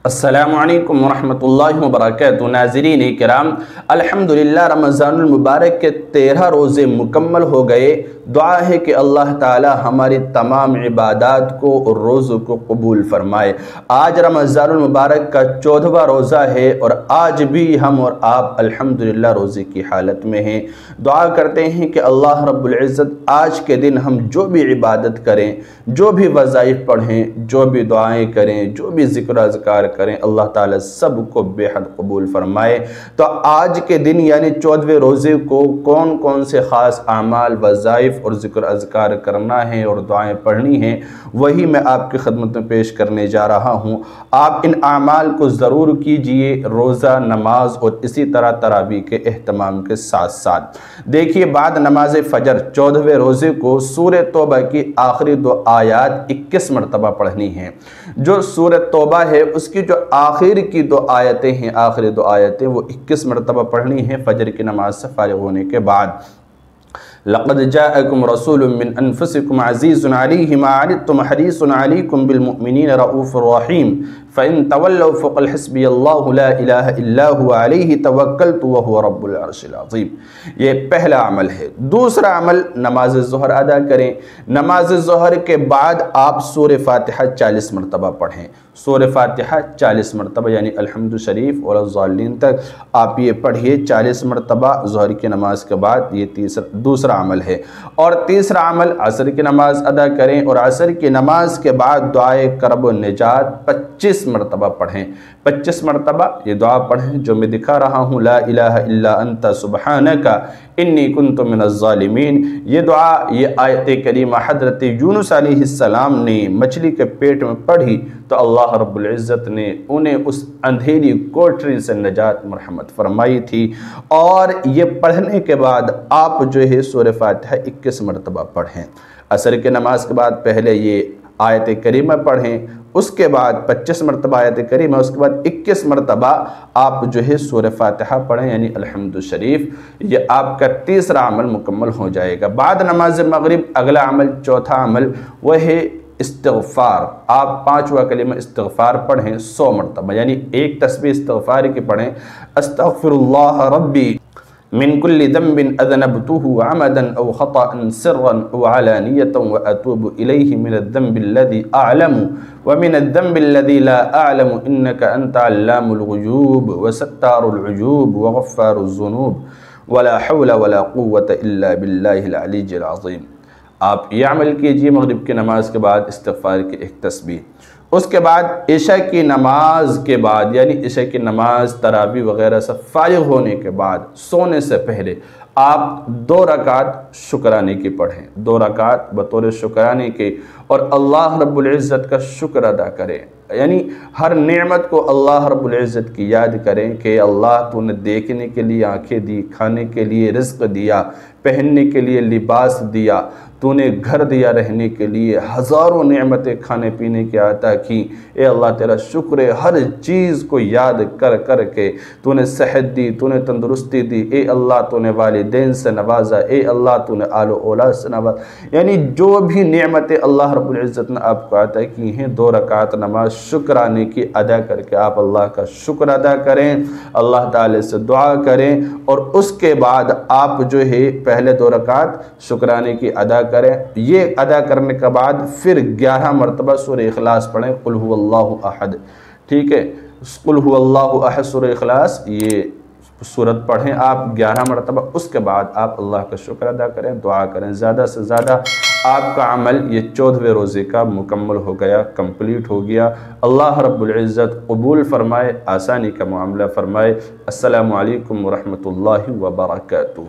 السلام علیکم ورحمۃ اللہ وبرکاتہ۔ ناظرین کرام، الحمدللہ رمضان المبارک کے 13 روزے مکمل ہو گئے۔ دعا ہے کہ اللہ تعالی ہماری تمام عبادات کو اور روزوں کو قبول فرمائے۔ آج رمضان المبارک کا 14واں روزہ ہے اور آج بھی ہم اور آپ الحمدللہ روزے کی حالت میں ہیں۔ دعا کرتے ہیں کہ اللہ رب العزت آج کے دن ہم جو بھی عبادت کریں، جو بھی وظائف پڑھیں، جو بھی دعائیں کریں، جو بھی ذکر و اذکار کریں، اللہ تعالیٰ سب کو بے حد قبول فرمائے۔ تو آج کے دن یعنی 14ویں روزے کو کون کون سے خاص اعمال، وظائف اور ذکر اذکار کرنا ہے اور دعائیں پڑھنی ہیں، وہی میں آپ کی خدمت میں پیش کرنے جا رہا ہوں۔ آپ ان اعمال کو ضرور کیجئے، روزہ، نماز اور اسی طرح تراویح کے اہتمام کے ساتھ ساتھ۔ دیکھیے، بعد نماز فجر 14ویں روزے کو سورہ توبہ کی آخری 2 آیات 21 مرتبہ پڑھنی ہیں۔ جو سورہ توبہ ہے اس کی جو آخر کی 2 آیتیں ہیں، آخری 2 آیتیں، وہ 21 مرتبہ پڑھنی ہیں فجر کی نماز سے فارغ ہونے کے بعد۔ لَقَدْ جَاءَكُمْ رَسُولٌ مِّنْ أَنفُسِكُمْ عَزِيزٌ عَلَيْهِ مَا عَنِتُّمْ حَرِيصٌ عَلَيْكُمْ بِالْمُؤْمِنِينَ رَءُوفٌ رَحِيمٌ فَإِن تَوَلَّوْا فَقُلْ حَسْبِيَ اللَّهُ لَا إِلَٰهَ إِلَّا هُوَ عَلَيْهِ تَوَكَّلْتُ وَهُوَ رَبُّ الْعَرْشِ الْعَظِيمِ۔ یہ پہلا عمل ہے۔ دوسرا عمل، نماز ظہر ادا کریں۔ نماز ظہر کے بعد آپ سورہ فاتحہ 40 مرتبہ پڑھیں۔ سورہ فاتحہ 40 مرتبہ یعنی الحمد شریف اور الضالین تک آپ یہ پڑھیے 40 مرتبہ ظہر کی نماز کے بعد۔ یہ دوسرا عمل ہے۔ اور تیسرا عمل، عصر کی نماز ادا کریں اور عصر کی نماز کے بعد دعائے کرب و نجات 25 مرتبہ پڑھیں۔ 25 مرتبہ یہ دعا پڑھیں جو میں دکھا رہا ہوں، لا الہ الا انت سبحانک انی کنت من الظالمین۔ یہ دعا، یہ آیت کریمہ حضرت یونس علیہ السلام نے مچھلی کے پیٹ میں پڑھی تو اللہ رب العزت نے انہیں اس اندھیری کوٹری سے نجات مرحمت فرمائی تھی۔ اور یہ پڑھنے کے بعد آپ جو ہے سورہ فاتحہ 21 مرتبہ پڑھیں۔ عصر کی نماز کے بعد پہلے یہ آیت کریمہ پڑھیں، اس کے بعد 25 مرتبہ آیت کریمہ، اس کے بعد 21 مرتبہ آپ جو ہے سورہ فاتحہ پڑھیں یعنی الحمد شریف۔ یہ آپ کا تیسرا عمل مکمل ہو جائے گا۔ بعد نماز مغرب اگلا عمل، چوتھا عمل، وہ ہے استغفار۔ آپ 5واں کلمہ استغفار پڑھیں 100 مرتبہ، یعنی ایک تسبیح استغفار کی پڑھیں، استغفر اللہ ربی من كل ذنب اذنبته عمدا او خطا سرا او علانية واتوب اليه من الذنب الذي اعلم ومن الذنب الذي لا اعلم انك انت علام الغيوب وستار العيوب وغفار الذنوب ولا حول ولا قوة الا بالله العلي العظيم۔ آپ یہ عمل کیجئے مغرب کی نماز کے بعد استغفار کی ایک تسبیح۔ اس کے بعد عشاء کی نماز کے بعد یعنی عشاء کی نماز، تراویح وغیرہ سے فارغ ہونے کے بعد سونے سے پہلے آپ 2 رکعت شکرانے کی پڑھیں۔ 2 رکعت بطور شکرانے کے، اور اللہ رب العزت کا شکر ادا کریں، یعنی ہر نعمت کو اللہ رب العزت کی یاد کریں کہ اللہ تو نے دیکھنے کے لیے آنکھیں دی، کھانے کے لیے رزق دیا، پہننے کے لیے لباس دیا، تو نے گھر دیا رہنے کے لیے، ہزاروں نعمتیں کھانے پینے کی عطا کی۔ اے اللہ تیرا شکر ہے، ہر چیز کو یاد کر کر کے تو نے صحت دی، تو نے تندرستی دی، اے اللہ تو نے والدین سے نوازا، اے اللہ تو نے آل و اولاد سے نوازا، یعنی جو بھی نعمتیں اللہ رب العزت نے آپ کو عطا کی ہیں، 2 رکعت نماز شکرانے کی ادا کر کے آپ اللہ کا شکر ادا کریں، اللہ تعالی سے دعا کریں، اور اس کے بعد آپ جو ہے پہلے 2 رکعت شکرانے کی ادا کریں۔ یہ ادا کرنے کے بعد پھر 11 مرتبہ سورہ اخلاص پڑھیں، قل هو اللہ احد، ٹھیک ہے، قل هو اللہ احد سورہ اخلاص، یہ سورت پڑھیں آپ 11 مرتبہ۔ اس کے بعد آپ اللہ کا شکر ادا کریں، دعا کریں، زیادہ سے زیادہ آپ کا عمل یہ 14ویں روزے کا مکمل ہو گیا، کمپلیٹ ہو گیا۔ اللہ رب العزت قبول فرمائے، آسانی کا معاملہ فرمائے۔ السلام علیکم ورحمۃ اللہ وبرکاتہ۔